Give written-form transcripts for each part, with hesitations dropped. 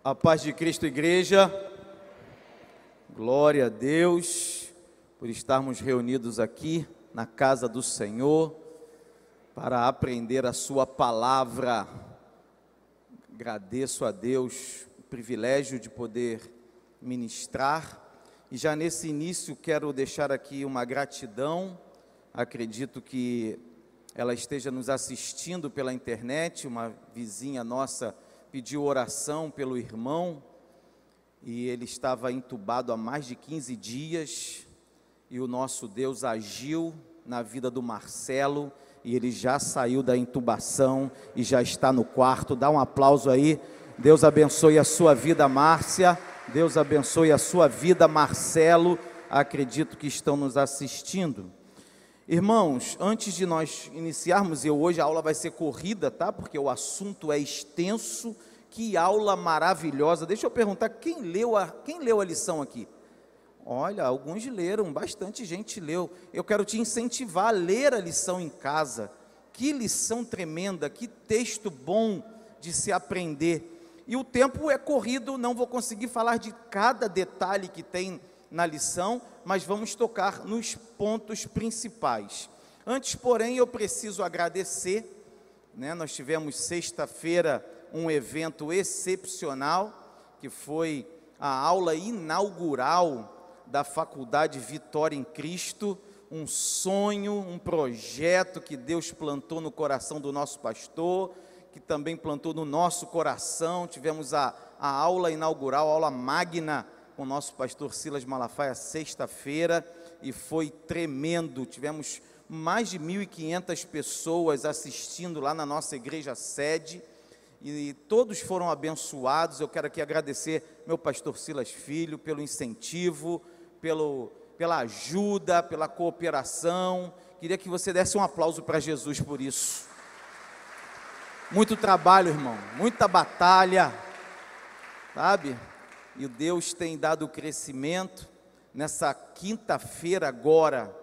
A paz de Cristo, igreja. Glória a Deus por estarmos reunidos aqui na casa do Senhor para aprender a sua palavra. Agradeço a Deus o privilégio de poder ministrar e já nesse início quero deixar aqui uma gratidão. Acredito que ela esteja nos assistindo pela internet, uma vizinha nossa pediu oração pelo irmão, e ele estava entubado há mais de 15 dias, e o nosso Deus agiu na vida do Marcelo, e ele já saiu da intubação, e já está no quarto. Dá um aplauso aí. Deus abençoe a sua vida, Márcia. Deus abençoe a sua vida, Marcelo. Acredito que estão nos assistindo. Irmãos, antes de nós iniciarmos, hoje a aula vai ser corrida, tá? Porque o assunto é extenso. Que aula maravilhosa. Deixa eu perguntar, quem leu a lição aqui? Olha, alguns leram, bastante gente leu. Eu quero te incentivar a ler a lição em casa. Que lição tremenda, que texto bom de se aprender. E o tempo é corrido, não vou conseguir falar de cada detalhe que tem na lição, mas vamos tocar nos pontos principais. Antes, porém, eu preciso agradecer, né? Nós tivemos sexta-feira um evento excepcional, que foi a aula inaugural da Faculdade Vitória em Cristo, um sonho, um projeto que Deus plantou no coração do nosso pastor, que também plantou no nosso coração. Tivemos a aula inaugural, a aula magna, com o nosso pastor Silas Malafaia, sexta-feira, e foi tremendo. Tivemos mais de 1.500 pessoas assistindo lá na nossa igreja sede, e todos foram abençoados. Eu quero aqui agradecer meu pastor Silas Filho pelo incentivo, pela ajuda, pela cooperação. Queria que você desse um aplauso para Jesus por isso. Muito trabalho, irmão, muita batalha, sabe? E Deus tem dado crescimento. Nessa quinta-feira agora,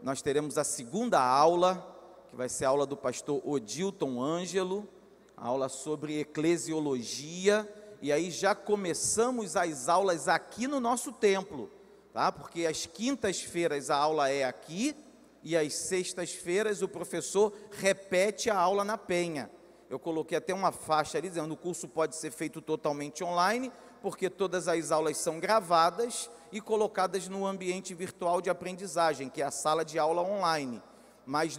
nós teremos a segunda aula, que vai ser a aula do pastor Odilton Ângelo, aula sobre eclesiologia, e aí já começamos as aulas aqui no nosso templo, tá? Porque às quintas-feiras a aula é aqui, e às sextas-feiras o professor repete a aula na Penha. Eu coloquei até uma faixa ali dizendo: o curso pode ser feito totalmente online, porque todas as aulas são gravadas e colocadas no ambiente virtual de aprendizagem, que é a sala de aula online. Mas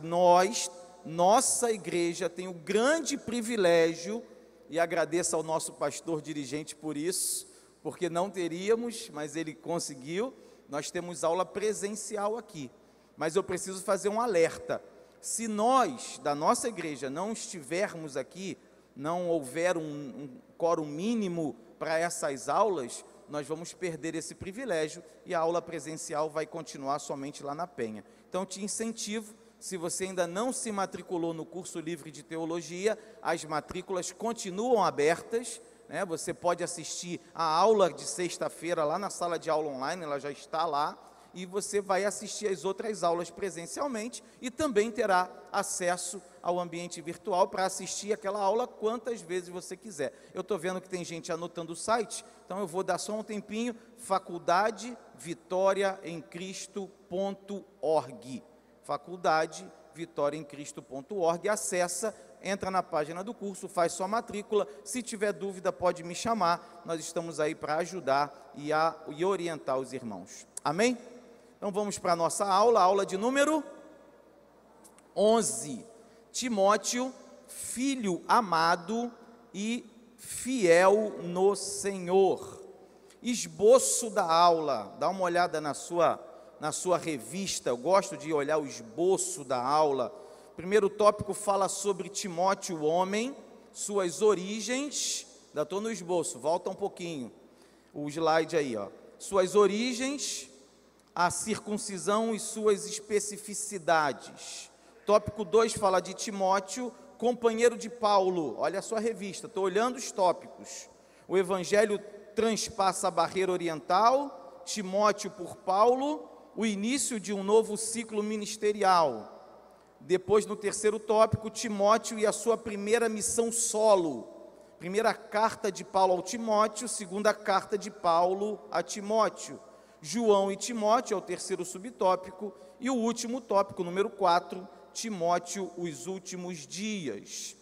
nossa igreja tem o grande privilégio, e agradeço ao nosso pastor dirigente por isso, porque não teríamos, mas ele conseguiu. Nós temos aula presencial aqui, mas eu preciso fazer um alerta: se nós, da nossa igreja, não estivermos aqui, não houver um quórum mínimo para essas aulas, nós vamos perder esse privilégio, e a aula presencial vai continuar somente lá na Penha. Então, te incentivo, se você ainda não se matriculou no curso livre de teologia, as matrículas continuam abertas, né? Você pode assistir a aula de sexta-feira lá na sala de aula online, ela já está lá, e você vai assistir as outras aulas presencialmente, e também terá acesso ao ambiente virtual para assistir aquela aula quantas vezes você quiser. Eu estou vendo que tem gente anotando o site, então eu vou dar só um tempinho: faculdadevitoriaemcristo.org, faculdadevitoriaemcristo.org. Acessa, entra na página do curso, faz sua matrícula. Se tiver dúvida, pode me chamar, nós estamos aí para ajudar e orientar os irmãos. Amém? Então vamos para a nossa aula, aula de número 11. Timóteo, filho amado e fiel no Senhor. Esboço da aula. Dá uma olhada na sua revista. Eu gosto de olhar o esboço da aula. Primeiro tópico fala sobre Timóteo, homem, suas origens. Ainda estou no esboço, volta um pouquinho o slide aí, ó. Suas origens, a circuncisão e suas especificidades. Tópico 2 fala de Timóteo, companheiro de Paulo. Olha a sua revista, estou olhando os tópicos. O evangelho transpassa a barreira oriental, Timóteo por Paulo, o início de um novo ciclo ministerial. Depois, no terceiro tópico, Timóteo e a sua primeira missão solo. Primeira carta de Paulo ao Timóteo, segunda carta de Paulo a Timóteo. João e Timóteo é o terceiro subtópico, e o último tópico, número 4, Timóteo, os últimos dias.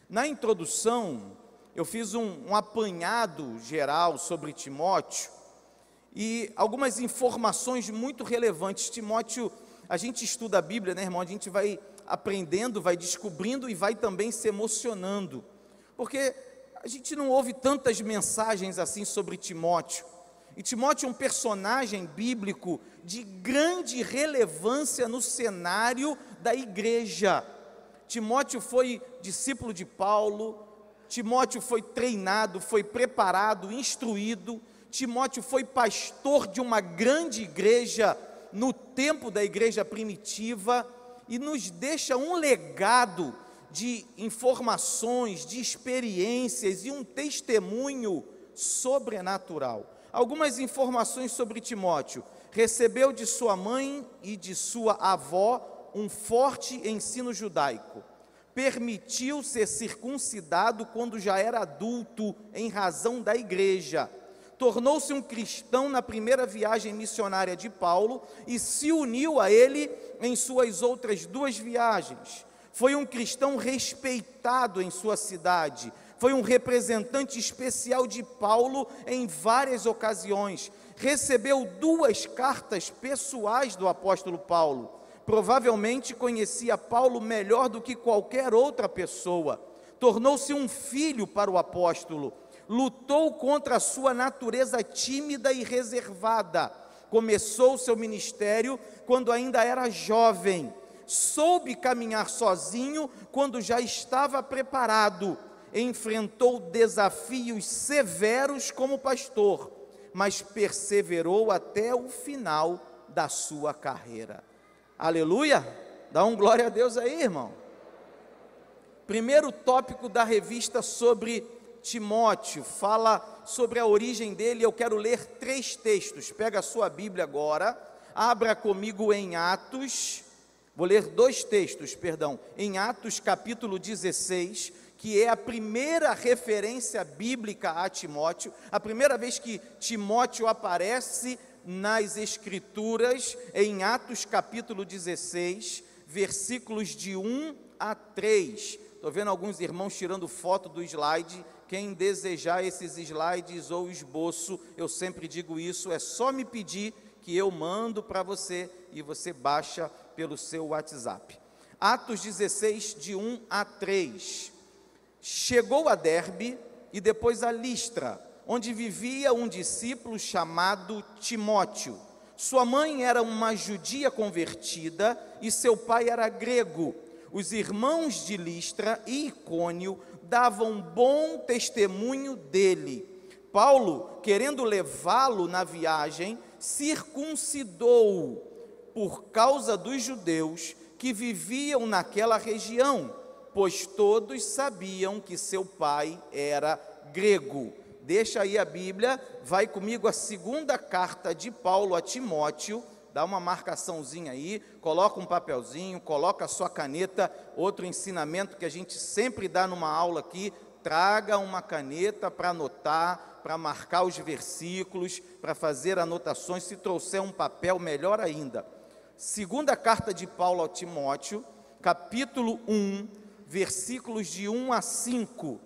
Na introdução, eu fiz um apanhado geral sobre Timóteo, e algumas informações muito relevantes. Timóteo, a gente estuda a Bíblia, né, irmão? A gente vai aprendendo, vai descobrindo e vai também se emocionando, porque a gente não ouve tantas mensagens assim sobre Timóteo. E Timóteo é um personagem bíblico de grande relevância no cenário da igreja. Timóteo foi discípulo de Paulo, Timóteo foi treinado, foi preparado, instruído. Timóteo foi pastor de uma grande igreja no tempo da igreja primitiva e nos deixa um legado de informações, de experiências e um testemunho sobrenatural. Algumas informações sobre Timóteo: recebeu de sua mãe e de sua avó um forte ensino judaico, permitiu ser circuncidado quando já era adulto em razão da igreja, tornou-se um cristão na primeira viagem missionária de Paulo e se uniu a ele em suas outras 2 viagens. Foi um cristão respeitado em sua cidade, foi um representante especial de Paulo em várias ocasiões, recebeu 2 cartas pessoais do apóstolo Paulo, provavelmente conhecia Paulo melhor do que qualquer outra pessoa, tornou-se um filho para o apóstolo, lutou contra a sua natureza tímida e reservada, começou seu ministério quando ainda era jovem, soube caminhar sozinho quando já estava preparado, enfrentou desafios severos como pastor, mas perseverou até o final da sua carreira. Aleluia! Dá um glória a Deus aí, irmão. Primeiro tópico da revista sobre Timóteo, fala sobre a origem dele. Eu quero ler 3 textos. Pega a sua Bíblia agora, abra comigo em Atos. Vou ler 2 textos, em Atos capítulo 16, que é a primeira referência bíblica a Timóteo, a primeira vez que Timóteo aparece nas Escrituras, em Atos capítulo 16, versículos de 1 a 3. Estou vendo alguns irmãos tirando foto do slide. Quem desejar esses slides ou esboço, eu sempre digo isso, é só me pedir que eu mando para você e você baixa pelo seu WhatsApp. Atos 16, de 1 a 3. Chegou a Derbe e depois a Listra, onde vivia um discípulo chamado Timóteo. Sua mãe era uma judia convertida e seu pai era grego. Os irmãos de Listra e Icônio davam bom testemunho dele. Paulo, querendo levá-lo na viagem, circuncidou-o por causa dos judeus que viviam naquela região, pois todos sabiam que seu pai era grego. Deixa aí a Bíblia, vai comigo a segunda carta de Paulo a Timóteo, dá uma marcaçãozinha aí, coloca um papelzinho, coloca a sua caneta. Outro ensinamento que a gente sempre dá numa aula aqui: traga uma caneta para anotar, para marcar os versículos, para fazer anotações. Se trouxer um papel, melhor ainda. Segunda carta de Paulo a Timóteo, capítulo 1, versículos de 1 a 5.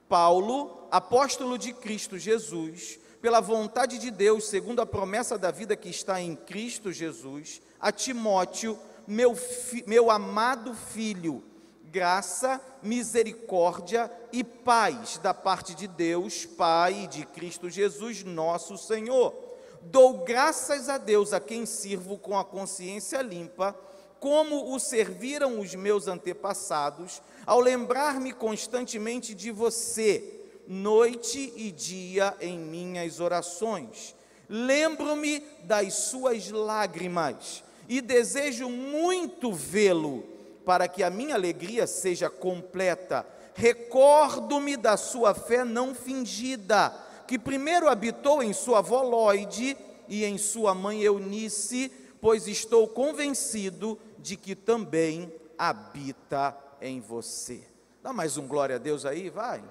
Paulo, apóstolo de Cristo Jesus, pela vontade de Deus, segundo a promessa da vida que está em Cristo Jesus, a Timóteo, meu amado filho, graça, misericórdia e paz da parte de Deus, Pai, e de Cristo Jesus, nosso Senhor. Dou graças a Deus, a quem sirvo com a consciência limpa, como o serviram os meus antepassados, ao lembrar-me constantemente de você, noite e dia em minhas orações. Lembro-me das suas lágrimas e desejo muito vê-lo, para que a minha alegria seja completa. Recordo-me da sua fé não fingida, que primeiro habitou em sua avó Lóide e em sua mãe Eunice, pois estou convencido de que também habita em você. Dá mais um glória a Deus aí, vai.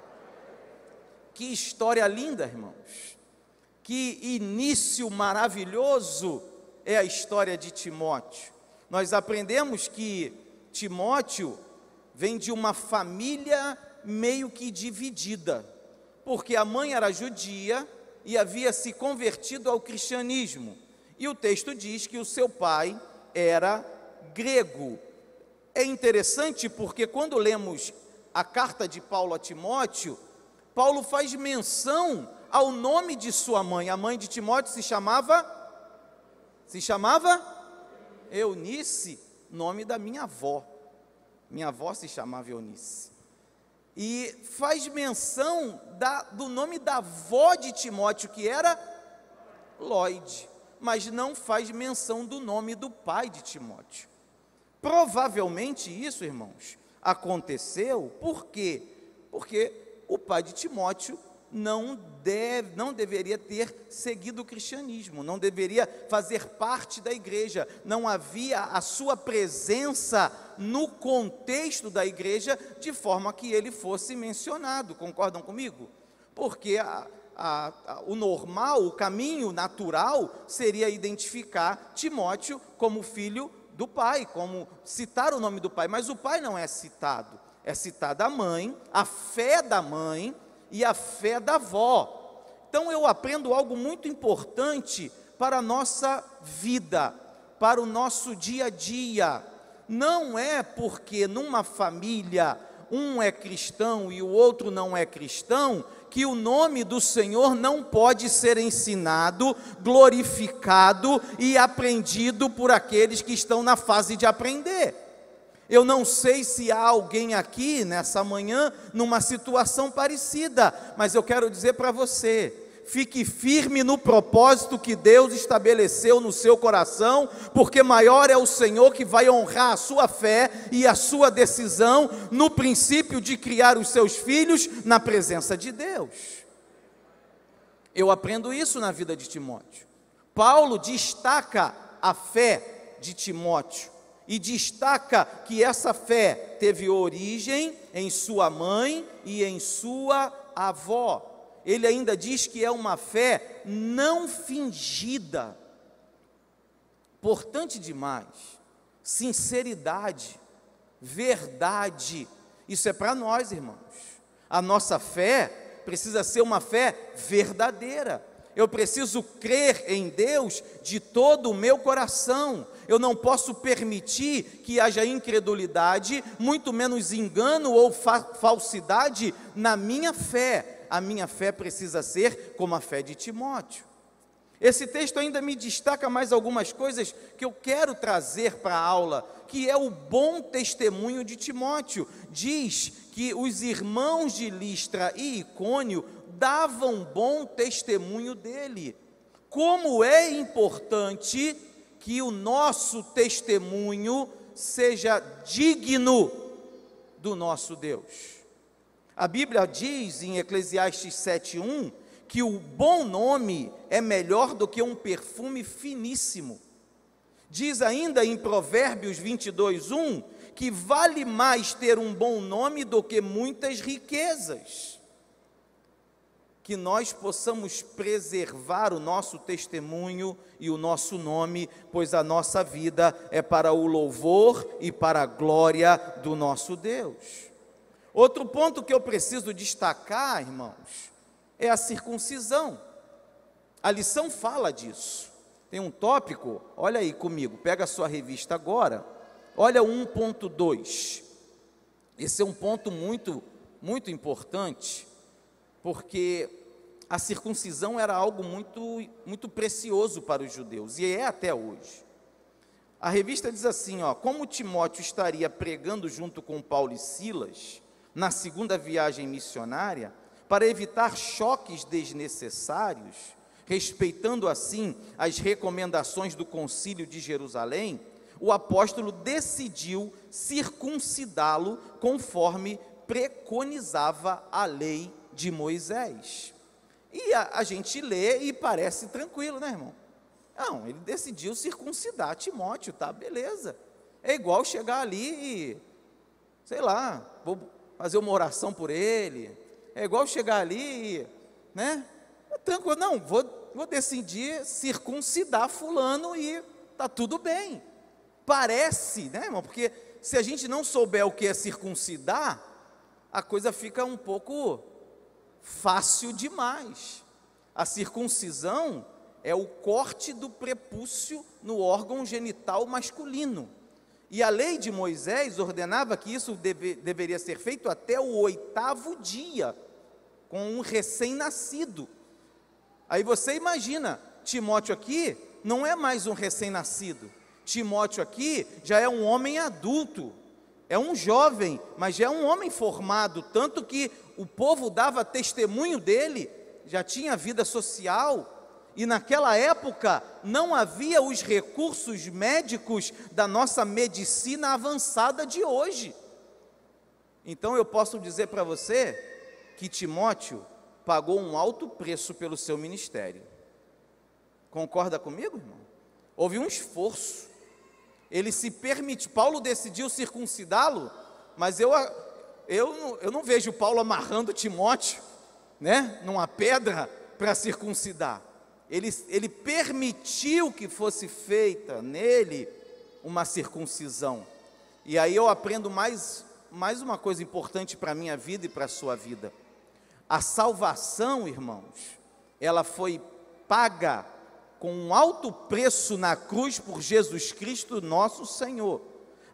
Que história linda, irmãos. Que início maravilhoso é a história de Timóteo. Nós aprendemos que Timóteo vem de uma família meio que dividida, porque a mãe era judia e havia se convertido ao cristianismo. E o texto diz que o seu pai era grego. É interessante porque quando lemos a carta de Paulo a Timóteo, Paulo faz menção ao nome de sua mãe. A mãe de Timóteo se chamava Eunice, nome da minha avó. Minha avó se chamava Eunice. E faz menção do nome da avó de Timóteo, que era Lloyd, mas não faz menção do nome do pai de Timóteo. Provavelmente isso, irmãos, aconteceu por quê? Porque o pai de Timóteo não deveria ter seguido o cristianismo, não deveria fazer parte da igreja, não havia a sua presença no contexto da igreja, de forma que ele fosse mencionado, concordam comigo? Porque o normal, o caminho natural, seria identificar Timóteo como filho do pai, como citar o nome do pai, mas o pai não é citado, é citada a mãe, a fé da mãe e a fé da avó. Então eu aprendo algo muito importante para a nossa vida, para o nosso dia a dia. Não é porque numa família um é cristão e o outro não é cristão, que o nome do Senhor não pode ser ensinado, glorificado e aprendido por aqueles que estão na fase de aprender. Eu não sei se há alguém aqui nessa manhã numa situação parecida, mas eu quero dizer para você: fique firme no propósito que Deus estabeleceu no seu coração, porque maior é o Senhor que vai honrar a sua fé e a sua decisão no princípio de criar os seus filhos na presença de Deus. Eu aprendo isso na vida de Timóteo. Paulo destaca a fé de Timóteo e destaca que essa fé teve origem em sua mãe e em sua avó. Ele ainda diz que é uma fé não fingida. Importante demais. Sinceridade, verdade. Isso é para nós, irmãos. A nossa fé precisa ser uma fé verdadeira. Eu preciso crer em Deus de todo o meu coração. Eu não posso permitir que haja incredulidade, muito menos engano ou falsidade na minha fé. A minha fé precisa ser como a fé de Timóteo. Esse texto ainda me destaca mais algumas coisas que eu quero trazer para a aula, que é o bom testemunho de Timóteo. Diz que os irmãos de Listra e Icônio davam bom testemunho dele. Como é importante que o nosso testemunho seja digno do nosso Deus. A Bíblia diz em Eclesiastes 7:1 que o bom nome é melhor do que um perfume finíssimo. Diz ainda em Provérbios 22:1 que vale mais ter um bom nome do que muitas riquezas. Que nós possamos preservar o nosso testemunho e o nosso nome, pois a nossa vida é para o louvor e para a glória do nosso Deus. Outro ponto que eu preciso destacar, irmãos, é a circuncisão. A lição fala disso. Tem um tópico, olha aí comigo, pega a sua revista agora, olha 1.2. Esse é um ponto muito, muito importante, porque a circuncisão era algo muito, muito precioso para os judeus, e é até hoje. A revista diz assim, como Timóteo estaria pregando junto com Paulo e Silas, na segunda viagem missionária, para evitar choques desnecessários, respeitando assim as recomendações do Concílio de Jerusalém, o apóstolo decidiu circuncidá-lo conforme preconizava a lei de Moisés. E a gente lê e parece tranquilo, né, irmão? Não, ele decidiu circuncidar Timóteo, tá, beleza. É igual chegar ali e, sei lá, vou fazer uma oração por ele, É igual chegar ali e, né? Tranquilo, não, vou decidir circuncidar fulano e tá tudo bem. Parece, né, irmão? Porque se a gente não souber o que é circuncidar, a coisa fica um pouco fácil demais. A circuncisão é o corte do prepúcio no órgão genital masculino. E a lei de Moisés ordenava que isso deveria ser feito até o 8º dia, com um recém-nascido. Aí você imagina, Timóteo aqui não é mais um recém-nascido. Timóteo aqui já é um homem adulto, é um jovem, mas já é um homem formado, tanto que o povo dava testemunho dele, já tinha vida social, e naquela época não havia os recursos médicos da nossa medicina avançada de hoje. Então eu posso dizer para você que Timóteo pagou um alto preço pelo seu ministério. Concorda comigo, irmão? Houve um esforço. Ele se permite, Paulo decidiu circuncidá-lo, mas eu não vejo Paulo amarrando Timóteo, né, numa pedra para circuncidar. Ele permitiu que fosse feita nele uma circuncisão. E aí eu aprendo mais uma coisa importante para a minha vida e para a sua vida. A salvação, irmãos, ela foi paga com um alto preço na cruz por Jesus Cristo, nosso Senhor.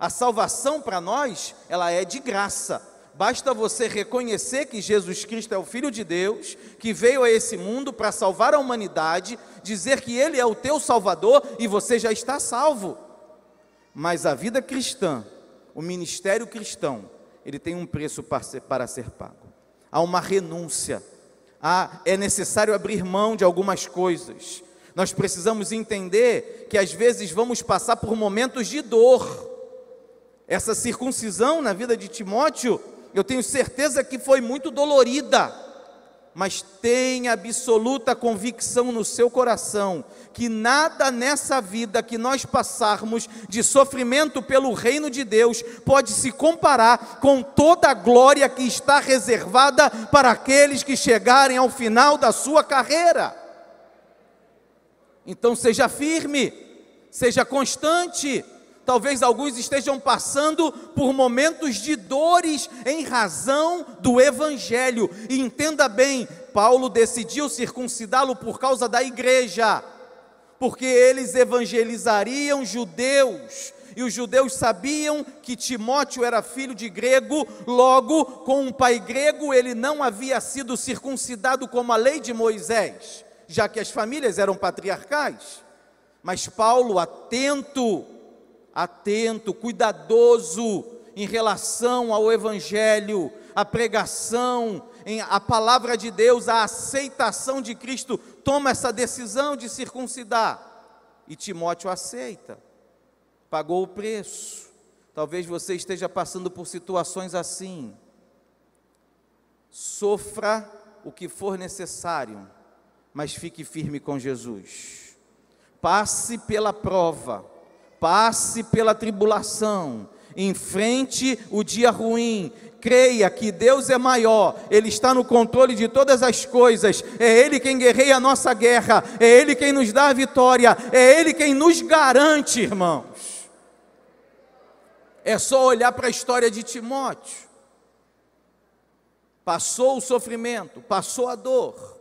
A salvação para nós, ela é de graça. Basta você reconhecer que Jesus Cristo é o Filho de Deus, que veio a esse mundo para salvar a humanidade, dizer que Ele é o teu Salvador e você já está salvo. Mas a vida cristã, o ministério cristão, ele tem um preço para ser pago. Há uma renúncia, é necessário abrir mão de algumas coisas. Nós precisamos entender que às vezes vamos passar por momentos de dor. Essa circuncisão na vida de Timóteo, eu tenho certeza que foi muito dolorida, mas tenha absoluta convicção no seu coração, que nada nessa vida que nós passarmos de sofrimento pelo reino de Deus, pode se comparar com toda a glória que está reservada para aqueles que chegarem ao final da sua carreira. Então seja firme, seja constante. Talvez alguns estejam passando por momentos de dores em razão do Evangelho. E entenda bem, Paulo decidiu circuncidá-lo por causa da igreja, porque eles evangelizariam judeus, e os judeus sabiam que Timóteo era filho de grego, logo, com um pai grego, ele não havia sido circuncidado como a lei de Moisés, já que as famílias eram patriarcais. Mas Paulo, atento, cuidadoso em relação ao Evangelho, a pregação, a palavra de Deus, a aceitação de Cristo, toma essa decisão de circuncidar, e Timóteo aceita, pagou o preço. Talvez você esteja passando por situações assim. Sofra o que for necessário, mas fique firme com Jesus. Passe pela prova, passe pela tribulação, enfrente o dia ruim, creia que Deus é maior, Ele está no controle de todas as coisas, é Ele quem guerreia a nossa guerra, é Ele quem nos dá a vitória, é Ele quem nos garante, irmãos. É só olhar para a história de Timóteo. Passou o sofrimento, passou a dor,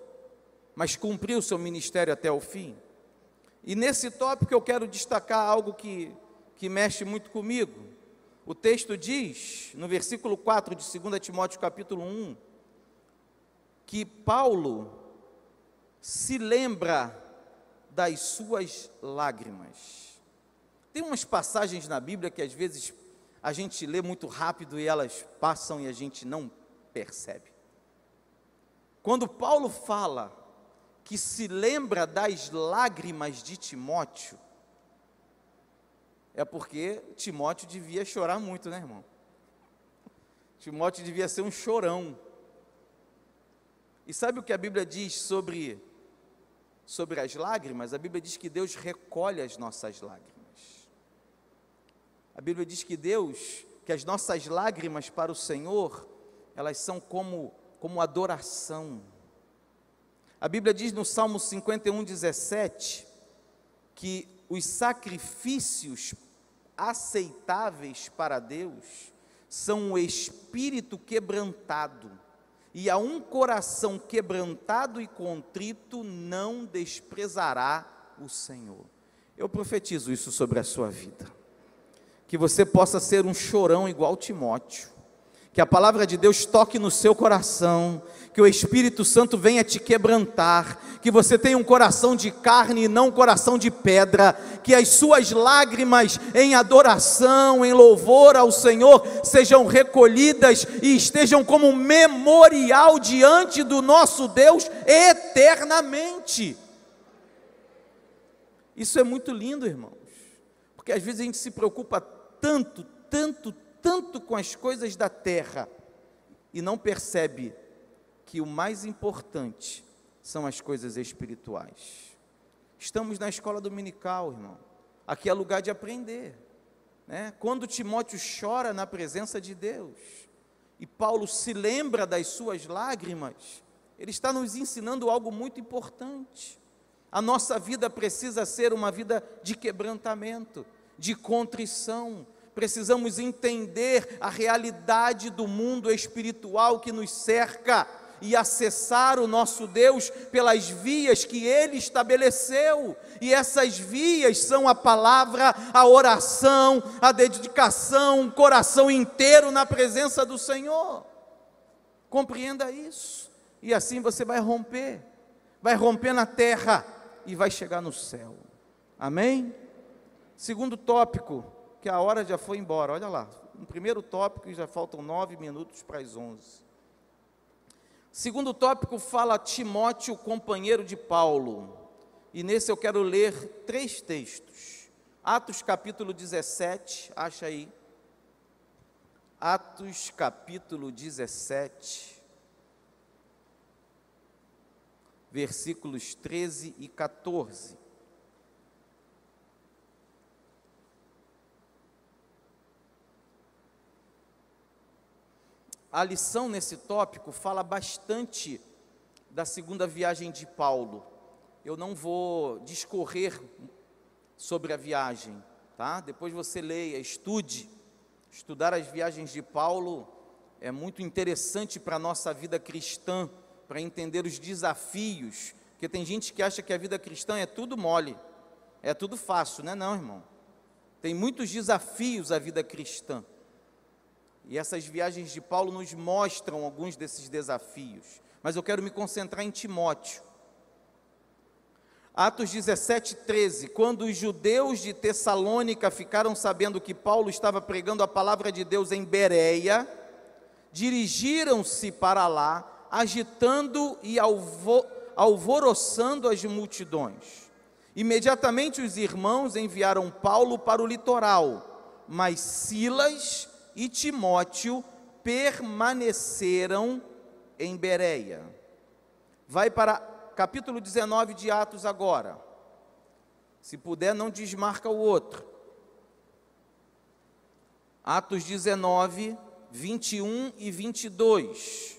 mas cumpriu o seu ministério até o fim. E nesse tópico eu quero destacar algo que mexe muito comigo. O texto diz, no versículo 4 de 2 Timóteo capítulo 1, que Paulo se lembra das suas lágrimas. Tem umas passagens na Bíblia que às vezes a gente lê muito rápido e elas passam e a gente não percebe. Quando Paulo fala que se lembra das lágrimas de Timóteo, é porque Timóteo devia chorar muito, né, irmão? Timóteo devia ser um chorão. E sabe o que a Bíblia diz sobre as lágrimas? A Bíblia diz que Deus recolhe as nossas lágrimas. A Bíblia diz que as nossas lágrimas para o Senhor, elas são como como adoração. A Bíblia diz no Salmo 51:17 que os sacrifícios aceitáveis para Deus são o espírito quebrantado, e a um coração quebrantado e contrito não desprezará o Senhor. Eu profetizo isso sobre a sua vida, que você possa ser um chorão igual Timóteo, que a palavra de Deus toque no seu coração, que o Espírito Santo venha te quebrantar, que você tenha um coração de carne e não um coração de pedra, que as suas lágrimas em adoração, em louvor ao Senhor, sejam recolhidas e estejam como um memorial diante do nosso Deus eternamente. Isso é muito lindo, irmãos, porque às vezes a gente se preocupa tanto com as coisas da terra e não percebe que o mais importante são as coisas espirituais. Estamos na escola dominical, irmão. Aqui é lugar de aprender, né? Quando Timóteo chora na presença de Deus e Paulo se lembra das suas lágrimas, ele está nos ensinando algo muito importante. A nossa vida precisa ser uma vida de quebrantamento, de contrição. Precisamos entender a realidade do mundo espiritual que nos cerca e acessar o nosso Deus pelas vias que Ele estabeleceu, e essas vias são a palavra, a oração, a dedicação, um coração inteiro na presença do Senhor. Compreenda isso, e assim você vai romper na terra e vai chegar no céu. Amém? Segundo tópico, que a hora já foi embora, olha lá, no primeiro tópico e já faltam 9 minutos para as 11. Segundo tópico fala Timóteo, companheiro de Paulo, e nesse eu quero ler 3 textos. Atos capítulo 17, acha aí, Atos capítulo 17, versículos 13 e 14. A lição nesse tópico fala bastante da segunda viagem de Paulo. Eu não vou discorrer sobre a viagem, tá? Depois você leia, estude. Estudar as viagens de Paulo é muito interessante para a nossa vida cristã, para entender os desafios, porque tem gente que acha que a vida cristã é tudo mole, é tudo fácil, não é não, irmão? Tem muitos desafios a vida cristã. E essas viagens de Paulo nos mostram alguns desses desafios. Mas eu quero me concentrar em Timóteo. Atos 17, 13. Quando os judeus de Tessalônica ficaram sabendo que Paulo estava pregando a palavra de Deus em Bereia, dirigiram-se para lá, agitando e alvoroçando as multidões. Imediatamente os irmãos enviaram Paulo para o litoral, mas Silas e Timóteo permaneceram em Bereia. Vai para capítulo 19 de Atos agora. Se puder, não desmarca o outro. Atos 19, 21 e 22.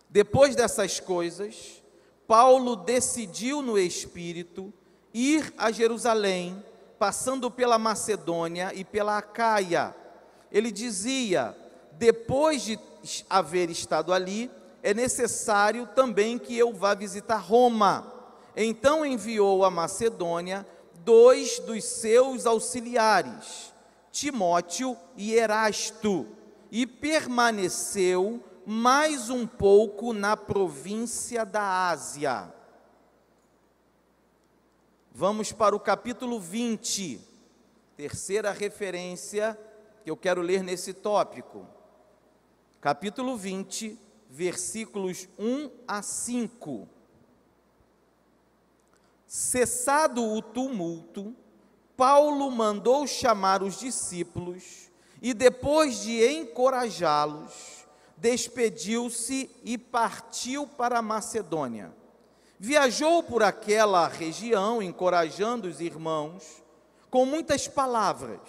Depois dessas coisas, Paulo decidiu no Espírito ir a Jerusalém, passando pela Macedônia e pela Acaia. Ele dizia: depois de haver estado ali, é necessário também que eu vá visitar Roma. Então enviou a Macedônia 2 dos seus auxiliares, Timóteo e Erasto, e permaneceu mais um pouco na província da Ásia. Vamos para o capítulo 20, terceira referência que eu quero ler nesse tópico. Capítulo 20, versículos 1 a 5. Cessado o tumulto, Paulo mandou chamar os discípulos e, depois de encorajá-los, despediu-se e partiu para a Macedônia. Viajou por aquela região, encorajando os irmãos, com muitas palavras,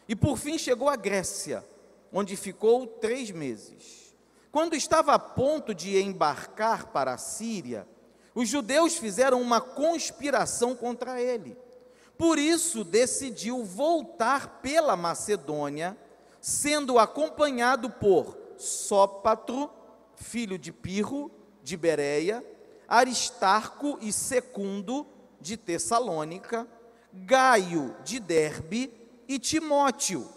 e por fim chegou à Grécia, onde ficou 3 meses. Quando estava a ponto de embarcar para a Síria, os judeus fizeram uma conspiração contra ele. Por isso, decidiu voltar pela Macedônia, sendo acompanhado por Sópatro, filho de Pirro, de Bereia, Aristarco e Secundo, de Tessalônica, Gaio, de Derbe, e Timóteo,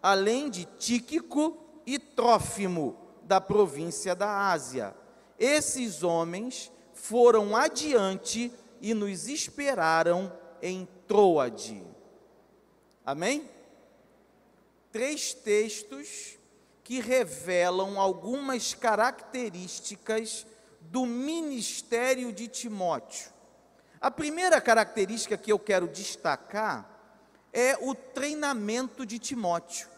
além de Tíquico e Trófimo, da província da Ásia. Esses homens foram adiante e nos esperaram em Troade. Amém? 3 textos que revelam algumas características do ministério de Timóteo. A primeira característica que eu quero destacar é o treinamento de Timóteo.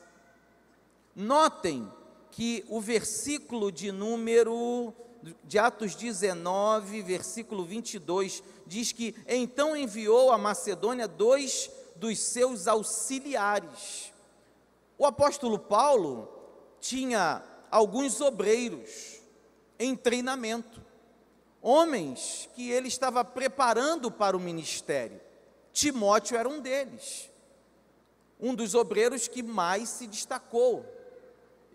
Notem que o versículo de Atos 19, versículo 22, diz que então enviou a Macedônia 2 dos seus auxiliares. O apóstolo Paulo tinha alguns obreiros em treinamento, homens que ele estava preparando para o ministério. Timóteo era um deles, um dos obreiros que mais se destacou.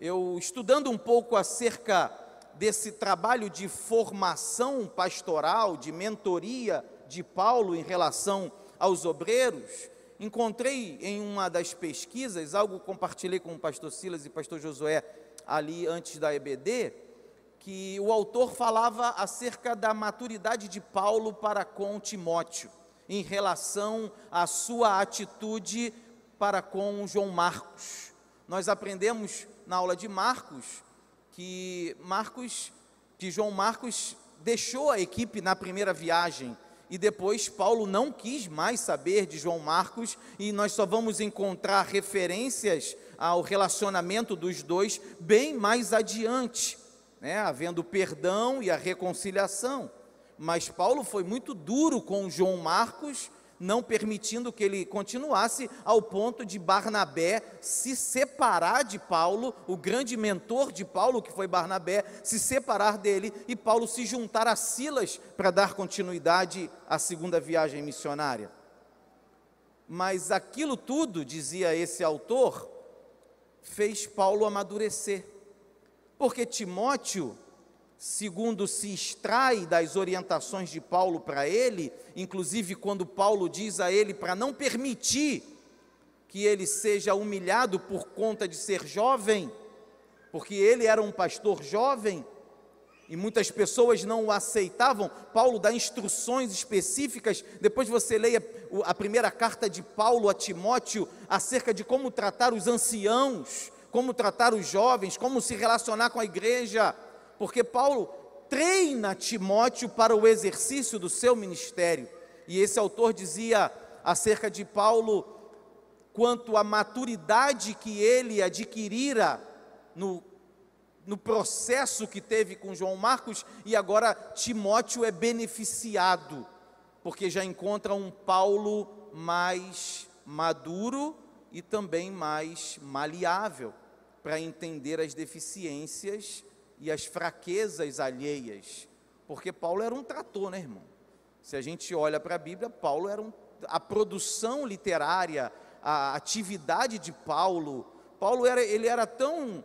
Eu, estudando um pouco acerca desse trabalho de formação pastoral, de mentoria de Paulo em relação aos obreiros, encontrei em uma das pesquisas, algo que compartilhei com o pastor Silas e o pastor Josué ali antes da EBD, que o autor falava acerca da maturidade de Paulo para com Timóteo, em relação à sua atitude para com João Marcos. Nós aprendemos na aula de Marcos que João Marcos deixou a equipe na primeira viagem, e depois Paulo não quis mais saber de João Marcos, e nós só vamos encontrar referências ao relacionamento dos dois bem mais adiante, né, havendo perdão e a reconciliação. Mas Paulo foi muito duro com João Marcos, não permitindo que ele continuasse, ao ponto de Barnabé se separar de Paulo, o grande mentor de Paulo, que foi Barnabé, se separar dele e Paulo se juntar a Silas para dar continuidade à segunda viagem missionária. Mas aquilo tudo, dizia esse autor, fez Paulo amadurecer, porque Timóteo, segundo se extrai das orientações de Paulo para ele, inclusive quando Paulo diz a ele para não permitir que ele seja humilhado por conta de ser jovem, porque ele era um pastor jovem, e muitas pessoas não o aceitavam. Paulo dá instruções específicas, depois você leia a primeira carta de Paulo a Timóteo, acerca de como tratar os anciãos, como tratar os jovens, como se relacionar com a igreja, porque Paulo treina Timóteo para o exercício do seu ministério. E esse autor dizia acerca de Paulo, quanto à maturidade que ele adquirira no processo que teve com João Marcos, e agora Timóteo é beneficiado, porque já encontra um Paulo mais maduro e também mais maleável, para entender as deficiências e as fraquezas alheias, porque Paulo era um trator, né, irmão? Se a gente olha para a Bíblia, Paulo era a produção literária, a atividade de Paulo ele era tão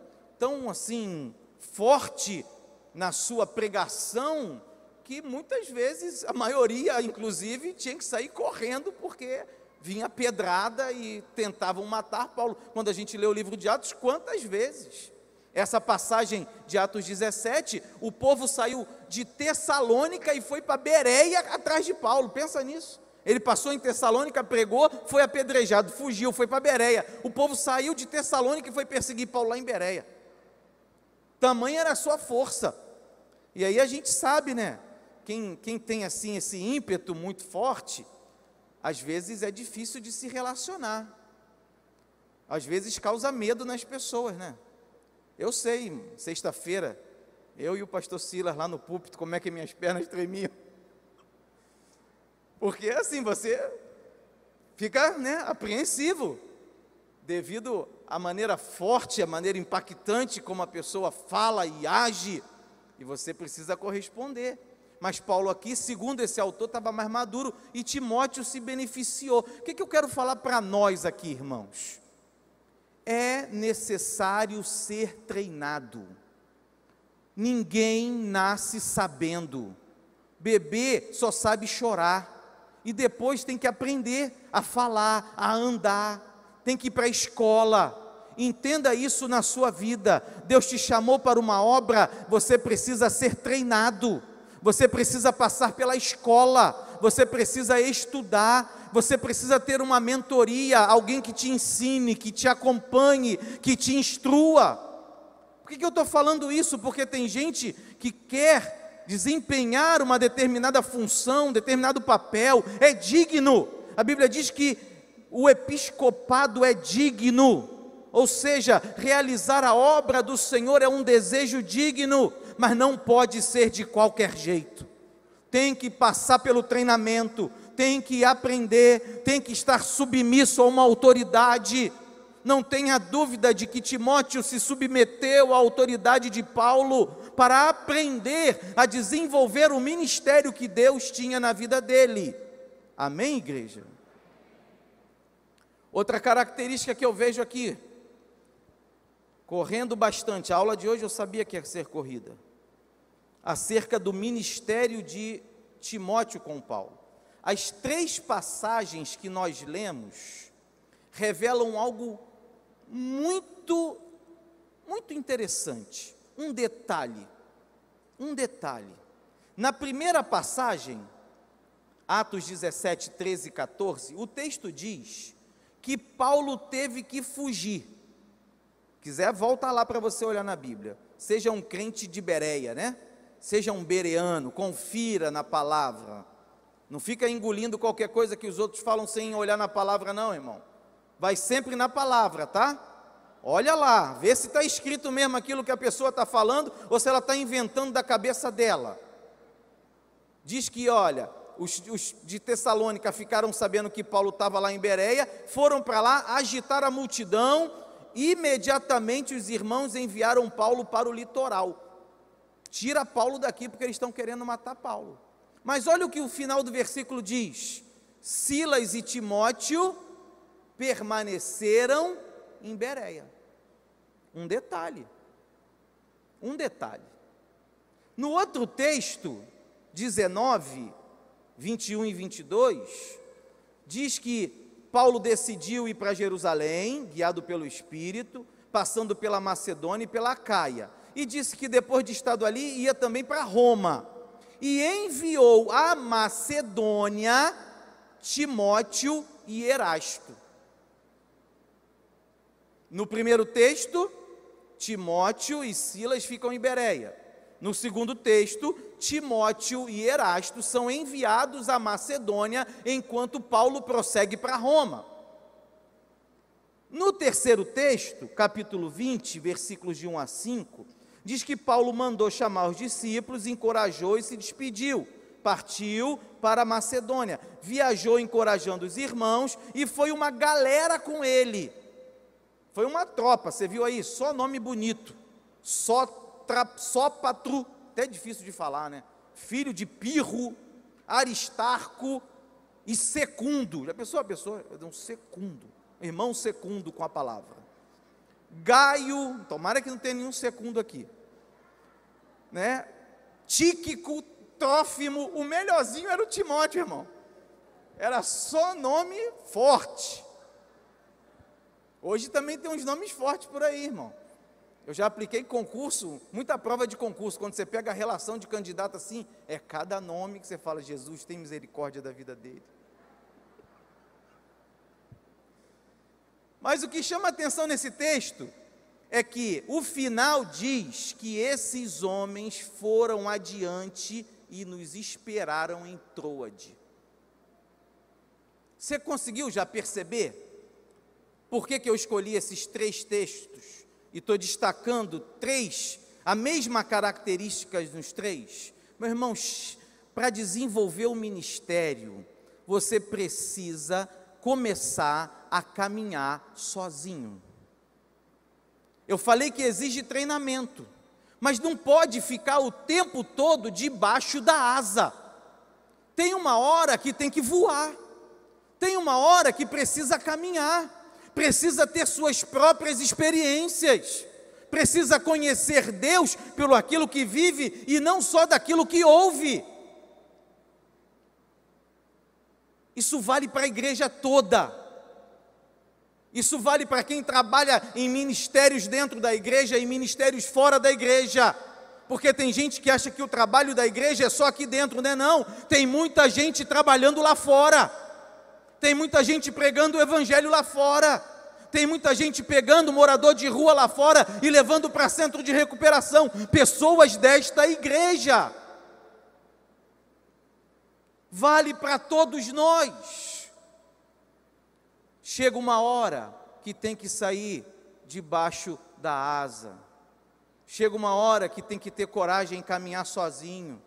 assim, forte na sua pregação, que muitas vezes, a maioria, inclusive, tinha que sair correndo, porque vinha pedrada e tentavam matar Paulo. Quando a gente lê o livro de Atos, quantas vezes? Essa passagem de Atos 17, o povo saiu de Tessalônica e foi para Bereia atrás de Paulo, pensa nisso. Ele passou em Tessalônica, pregou, foi apedrejado, fugiu, foi para Bereia. O povo saiu de Tessalônica e foi perseguir Paulo lá em Bereia. Tamanha era a sua força. E aí a gente sabe, né? Quem tem assim esse ímpeto muito forte, às vezes é difícil de se relacionar. Às vezes causa medo nas pessoas, né? Eu sei, sexta-feira, eu e o pastor Silas lá no púlpito, como é que minhas pernas tremiam. Porque assim, você fica, né, apreensivo, devido a maneira forte, a maneira impactante como a pessoa fala e age, e você precisa corresponder. Mas Paulo aqui, segundo esse autor, estava mais maduro e Timóteo se beneficiou. O que eu quero falar para nós aqui, irmãos? É necessário ser treinado. Ninguém nasce sabendo. Bebê só sabe chorar e depois tem que aprender a falar, a andar, tem que ir para a escola. Entenda isso na sua vida. Deus te chamou para uma obra, você precisa ser treinado, você precisa passar pela escola, você precisa estudar, você precisa ter uma mentoria, alguém que te ensine, que te acompanhe, que te instrua. Por que eu estou falando isso? Porque tem gente que quer desempenhar uma determinada função, um determinado papel, é digno. A Bíblia diz que o episcopado é digno. Ou seja, realizar a obra do Senhor é um desejo digno, mas não pode ser de qualquer jeito. Tem que passar pelo treinamento, tem que aprender, tem que estar submisso a uma autoridade. Não tenha dúvida de que Timóteo se submeteu à autoridade de Paulo para aprender a desenvolver o ministério que Deus tinha na vida dele. Amém, igreja? Outra característica que eu vejo aqui, correndo bastante, a aula de hoje eu sabia que ia ser corrida, acerca do ministério de Timóteo com Paulo. As 3 passagens que nós lemos revelam algo muito interessante, um detalhe. Na primeira passagem, Atos 17, 13 e 14, o texto diz que Paulo teve que fugir. Quiser, volta lá para você olhar na Bíblia. Seja um crente de Bereia, né? Seja um bereano, confira na palavra. Não fica engolindo qualquer coisa que os outros falam sem olhar na palavra não, irmão. Vai sempre na palavra, tá? Olha lá, vê se está escrito mesmo aquilo que a pessoa está falando, ou se ela está inventando da cabeça dela. Diz que, olha, os de Tessalônica ficaram sabendo que Paulo estava lá em Bereia, foram para lá, agitar a multidão. Imediatamente os irmãos enviaram Paulo para o litoral. Tira Paulo daqui porque eles estão querendo matar Paulo. Mas olha o que o final do versículo diz: Silas e Timóteo permaneceram em Bereia. Um detalhe. No outro texto, 19, 21 e 22, diz que Paulo decidiu ir para Jerusalém, guiado pelo Espírito, passando pela Macedônia e pela Acaia. E disse que depois de estado ali, ia também para Roma. E enviou a Macedônia Timóteo e Erasto. No primeiro texto, Timóteo e Silas ficam em Bereia. No segundo texto, Timóteo e Erasto são enviados à Macedônia, enquanto Paulo prossegue para Roma. No terceiro texto, capítulo 20, versículos de 1 a 5, diz que Paulo mandou chamar os discípulos, encorajou e se despediu. Partiu para a Macedônia, viajou encorajando os irmãos e foi uma galera com ele. Foi uma tropa, você viu aí, só nome bonito, Sópatro, até difícil de falar, né? Filho de Pirro, Aristarco e Secundo. Já pensou a pessoa? Um Secundo, irmão Secundo com a palavra. Gaio, tomara que não tenha nenhum Secundo aqui, né? Tíquico, Trófimo, o melhorzinho era o Timóteo, irmão. Era só nome forte. Hoje também tem uns nomes fortes por aí, irmão. Eu já apliquei concurso, muita prova de concurso, quando você pega a relação de candidato assim, é cada nome que você fala, Jesus tem misericórdia da vida dele. Mas o que chama atenção nesse texto é que o final diz que esses homens foram adiante e nos esperaram em Troade. Você conseguiu já perceber por que eu escolhi esses 3 textos? E estou destacando 3, a mesma característica nos 3. Meu irmão, para desenvolver o ministério, você precisa começar a caminhar sozinho. Eu falei que exige treinamento, mas não pode ficar o tempo todo debaixo da asa. Tem uma hora que tem que voar, tem uma hora que precisa caminhar, precisa ter suas próprias experiências, precisa conhecer Deus pelo aquilo que vive e não só daquilo que ouve. Isso vale para a igreja toda. Isso vale para quem trabalha em ministérios dentro da igreja e ministérios fora da igreja. Porque tem gente que acha que o trabalho da igreja é só aqui dentro, não é não. Tem muita gente trabalhando lá fora. Tem muita gente pregando o evangelho lá fora. Tem muita gente pegando morador de rua lá fora e levando para centro de recuperação. Pessoas desta igreja. Vale para todos nós. Chega uma hora que tem que sair debaixo da asa. Chega uma hora que tem que ter coragem em caminhar sozinho.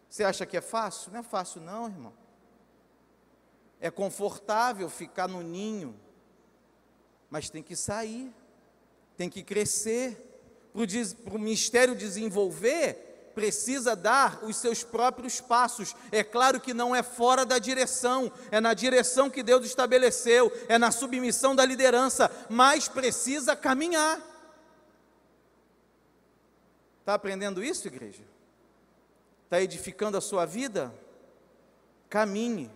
Você acha que é fácil? Não é fácil não, irmão. É confortável ficar no ninho, mas tem que sair, tem que crescer. Para o ministério desenvolver, precisa dar os seus próprios passos. É claro que não é fora da direção, é na direção que Deus estabeleceu, é na submissão da liderança, mas precisa caminhar. Está aprendendo isso, igreja? Está edificando a sua vida? Caminhe,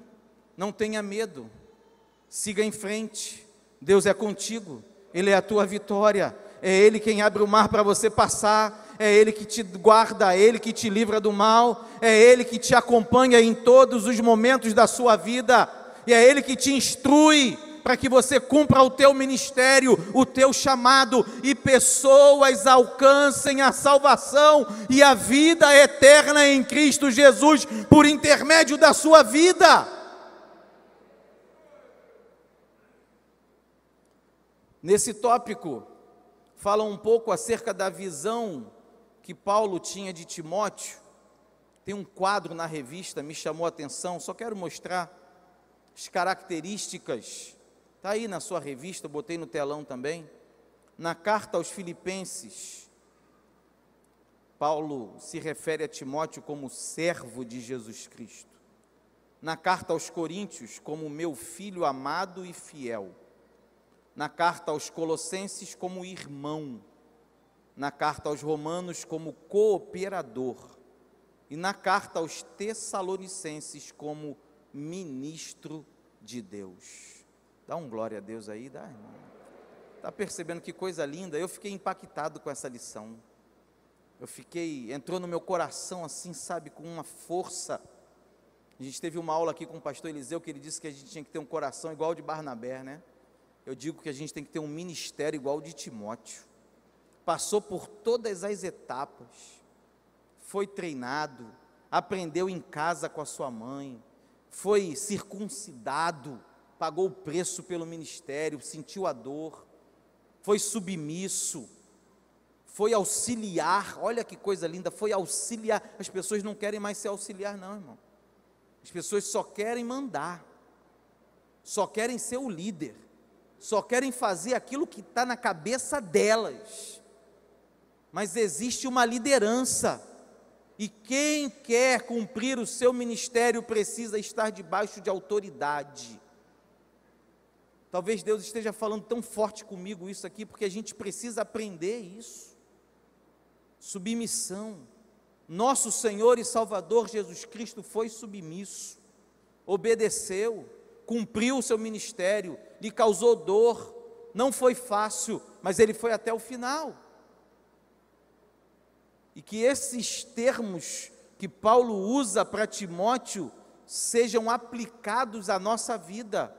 não tenha medo, siga em frente. Deus é contigo, Ele é a tua vitória, é Ele quem abre o mar para você passar, é Ele que te guarda, é Ele que te livra do mal, é Ele que te acompanha em todos os momentos da sua vida, e é Ele que te instrui para que você cumpra o teu ministério, o teu chamado, e pessoas alcancem a salvação e a vida eterna em Cristo Jesus, por intermédio da sua vida. Nesse tópico, fala um pouco acerca da visão que Paulo tinha de Timóteo. Tem um quadro na revista, me chamou a atenção, só quero mostrar as características. Está aí na sua revista, botei no telão também. Na carta aos Filipenses, Paulo se refere a Timóteo como servo de Jesus Cristo. Na carta aos Coríntios, como meu filho amado e fiel. Na carta aos Colossenses, como irmão. Na carta aos Romanos, como cooperador. E na carta aos Tessalonicenses, como ministro de Deus. Dá um glória a Deus aí, dá, irmão. Está percebendo que coisa linda? Eu fiquei impactado com essa lição. Entrou no meu coração assim, sabe, com uma força. A gente teve uma aula aqui com o pastor Eliseu, que ele disse que a gente tinha que ter um coração igual ao de Barnabé, né? Eu digo que a gente tem que ter um ministério igual ao de Timóteo. Passou por todas as etapas, foi treinado, aprendeu em casa com a sua mãe, foi circuncidado, pagou o preço pelo ministério, sentiu a dor, foi submisso, foi auxiliar. Olha que coisa linda, foi auxiliar. As pessoas não querem mais ser auxiliar não, irmão. As pessoas só querem mandar, só querem ser o líder, só querem fazer aquilo que está na cabeça delas. Mas existe uma liderança, e quem quer cumprir o seu ministério precisa estar debaixo de autoridade. Talvez Deus esteja falando tão forte comigo isso aqui, porque a gente precisa aprender isso. Submissão. Nosso Senhor e Salvador Jesus Cristo foi submisso, obedeceu, cumpriu o seu ministério, lhe causou dor, não foi fácil, mas ele foi até o final. E que esses termos que Paulo usa para Timóteo sejam aplicados à nossa vida.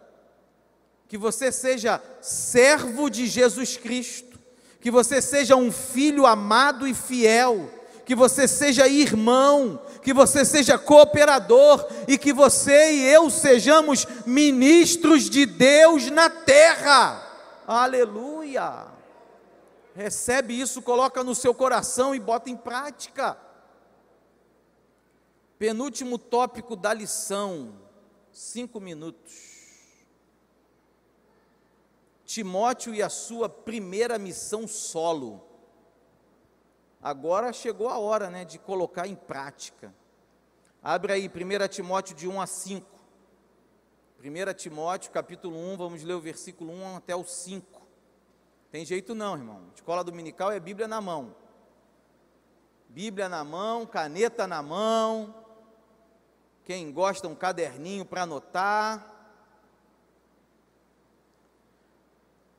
Que você seja servo de Jesus Cristo, que você seja um filho amado e fiel, que você seja irmão, que você seja cooperador, e que você e eu sejamos ministros de Deus na terra. Aleluia! Recebe isso, coloca no seu coração e bota em prática. Penúltimo tópico da lição, 5 minutos. Timóteo e a sua primeira missão solo. Agora chegou a hora, né, de colocar em prática. Abre aí, 1 Timóteo de 1 a 5. 1 Timóteo, capítulo 1, vamos ler o versículo 1 até o 5. Tem jeito não, irmão. Escola dominical é Bíblia na mão. Bíblia na mão, caneta na mão. Quem gosta, um caderninho para anotar.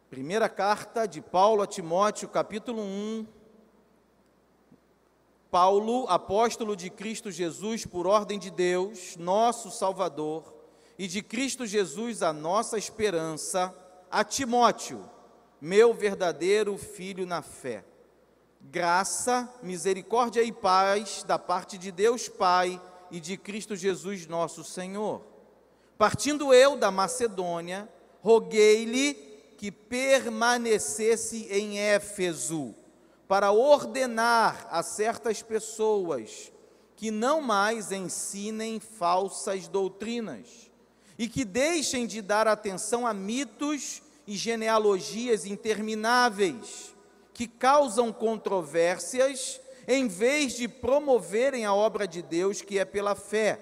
Primeira carta de Paulo a Timóteo, capítulo 1. Paulo, apóstolo de Cristo Jesus, por ordem de Deus, nosso Salvador, e de Cristo Jesus, a nossa esperança, a Timóteo, meu verdadeiro filho na fé. Graça, misericórdia e paz da parte de Deus Pai e de Cristo Jesus, nosso Senhor. Partindo eu da Macedônia, roguei-lhe que permanecesse em Éfeso, para ordenar a certas pessoas que não mais ensinem falsas doutrinas, e que deixem de dar atenção a mitos e genealogias intermináveis, que causam controvérsias, em vez de promoverem a obra de Deus, que é pela fé.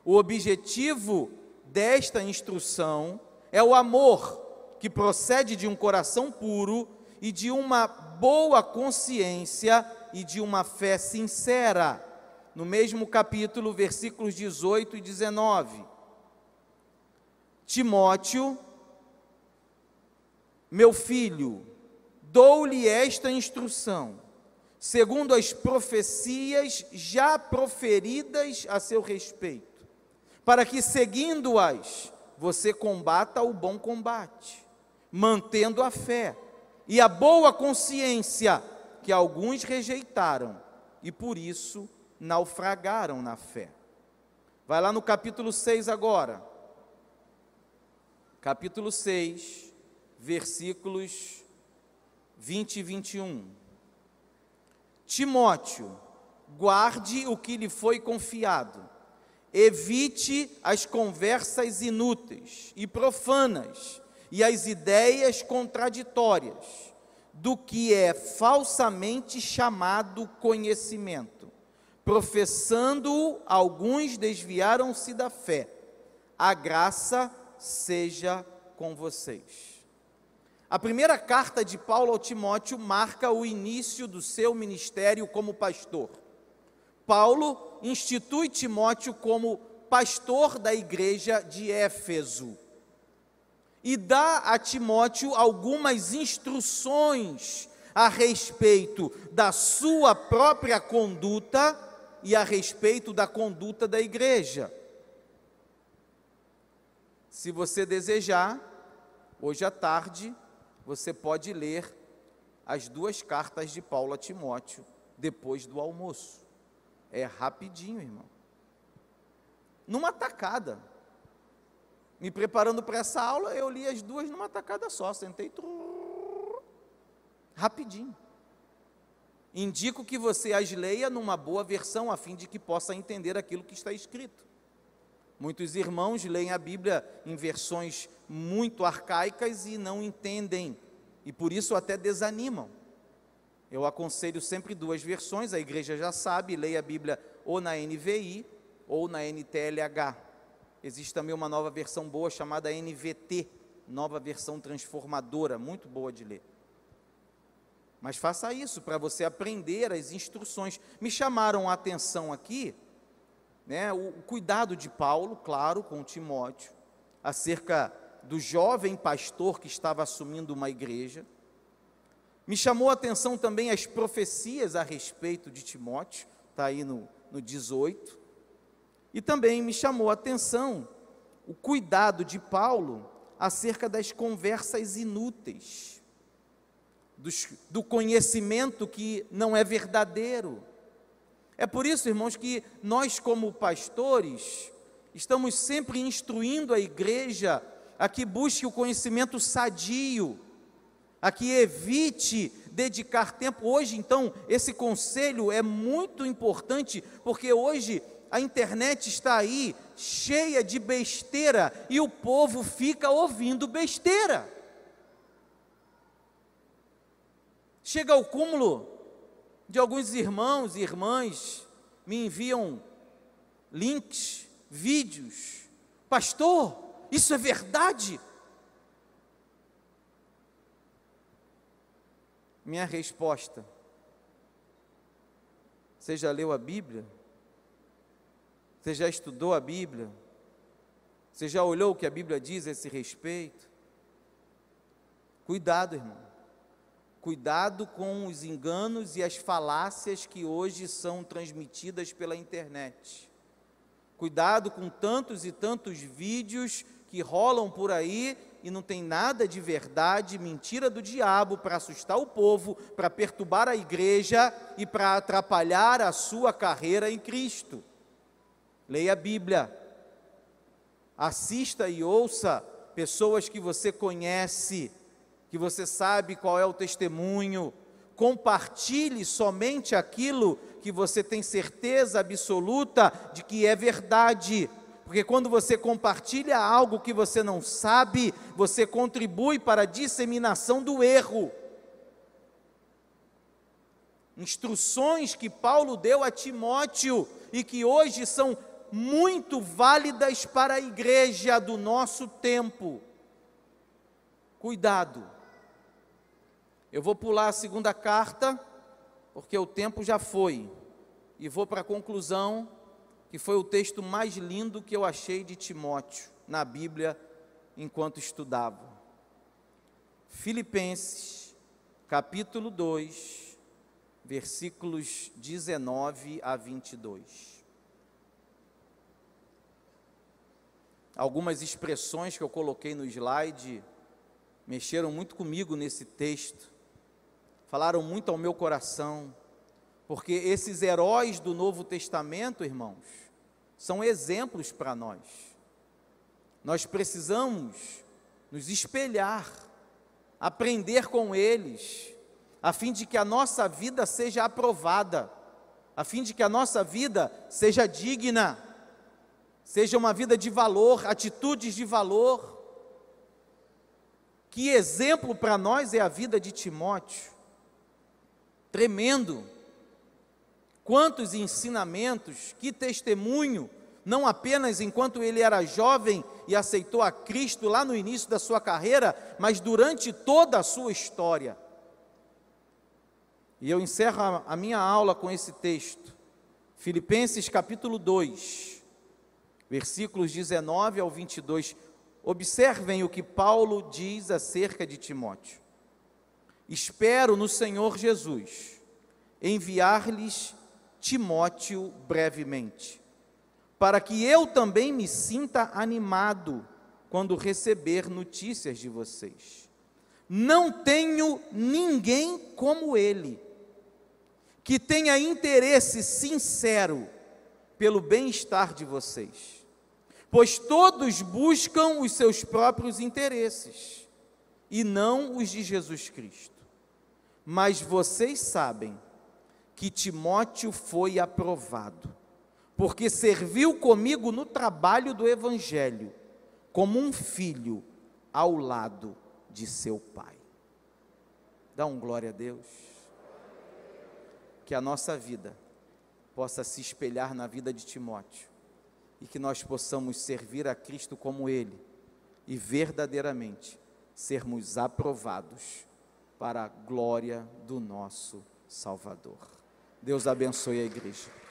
O objetivo desta instrução é o amor, que procede de um coração puro e de uma boa consciência e de uma fé sincera. No mesmo capítulo, versículos 18 e 19. Timóteo, meu filho, dou-lhe esta instrução, segundo as profecias já proferidas a seu respeito, para que, seguindo-as, você combata o bom combate, mantendo a fé e a boa consciência que alguns rejeitaram e por isso naufragaram na fé. Vai lá no capítulo 6 agora. Capítulo 6, versículos 20 e 21. Timóteo, guarde o que lhe foi confiado. Evite as conversas inúteis e profanas e as ideias contraditórias do que é falsamente chamado conhecimento. Professando-o, alguns desviaram-se da fé. A graça seja com vocês. A primeira carta de Paulo ao Timóteo marca o início do seu ministério como pastor. Paulo institui Timóteo como pastor da igreja de Éfeso e dá a Timóteo algumas instruções a respeito da sua própria conduta e a respeito da conduta da igreja. Se você desejar, hoje à tarde, você pode ler as 2 cartas de Paulo a Timóteo depois do almoço. É rapidinho, irmão. Numa tacada. Me preparando para essa aula, eu li as 2 numa tacada só. Sentei, rapidinho. Indico que você as leia numa boa versão, a fim de que possa entender aquilo que está escrito. Muitos irmãos leem a Bíblia em versões muito arcaicas e não entendem, e por isso até desanimam. Eu aconselho sempre 2 versões, a igreja já sabe, leia a Bíblia ou na NVI ou na NTLH. Existe também uma nova versão boa chamada NVT, nova versão transformadora, muito boa de ler. Mas faça isso para você aprender as instruções. Me chamaram a atenção aqui, né, o cuidado de Paulo, claro, com Timóteo, acerca do jovem pastor que estava assumindo uma igreja. Me chamou a atenção também as profecias a respeito de Timóteo, está aí no 18. E também me chamou a atenção o cuidado de Paulo acerca das conversas inúteis, do conhecimento que não é verdadeiro. É por isso, irmãos, que nós como pastores estamos sempre instruindo a igreja a que busque o conhecimento sadio, a que evite dedicar tempo. Hoje, então, esse conselho é muito importante, porque hoje a internet está aí cheia de besteira e o povo fica ouvindo besteira. Chega ao cúmulo de alguns irmãos e irmãs me enviam links, vídeos. Pastor, isso é verdade? Minha resposta: você já leu a Bíblia? Você já estudou a Bíblia? Você já olhou o que a Bíblia diz a esse respeito? Cuidado, irmão. Cuidado com os enganos e as falácias que hoje são transmitidas pela internet. Cuidado com tantos e tantos vídeos que rolam por aí e não tem nada de verdade, mentira do diabo para assustar o povo, para perturbar a igreja e para atrapalhar a sua carreira em Cristo. Leia a Bíblia. Assista e ouça pessoas que você conhece, que você sabe qual é o testemunho. Compartilhe somente aquilo que você tem certeza absoluta de que é verdade, porque quando você compartilha algo que você não sabe, você contribui para a disseminação do erro. Instruções que Paulo deu a Timóteo e que hoje são muito válidas para a igreja do nosso tempo. Cuidado. Eu vou pular a segunda carta, porque o tempo já foi, e vou para a conclusão, que foi o texto mais lindo que eu achei de Timóteo na Bíblia enquanto estudava. Filipenses, capítulo 2, versículos 19 a 22. Algumas expressões que eu coloquei no slide mexeram muito comigo nesse texto, falaram muito ao meu coração, porque esses heróis do Novo Testamento, irmãos, são exemplos para nós. Nós precisamos nos espelhar, aprender com eles, a fim de que a nossa vida seja aprovada, a fim de que a nossa vida seja digna, seja uma vida de valor, atitudes de valor. Que exemplo para nós é a vida de Timóteo. Tremendo. Quantos ensinamentos, que testemunho, não apenas enquanto ele era jovem e aceitou a Cristo lá no início da sua carreira, mas durante toda a sua história. E eu encerro a minha aula com esse texto, Filipenses capítulo 2, versículos 19 ao 22. Observem o que Paulo diz acerca de Timóteo. Espero no Senhor Jesus enviar-lhes Timóteo brevemente, para que eu também me sinta animado quando receber notícias de vocês. Não tenho ninguém como ele, que tenha interesse sincero pelo bem-estar de vocês, pois todos buscam os seus próprios interesses, e não os de Jesus Cristo. Mas vocês sabem que Timóteo foi aprovado, porque serviu comigo no trabalho do Evangelho, como um filho ao lado de seu pai. Dá um glória a Deus. Que a nossa vida possa se espelhar na vida de Timóteo, e que nós possamos servir a Cristo como ele, e verdadeiramente sermos aprovados para a glória do nosso Salvador. Deus abençoe a igreja.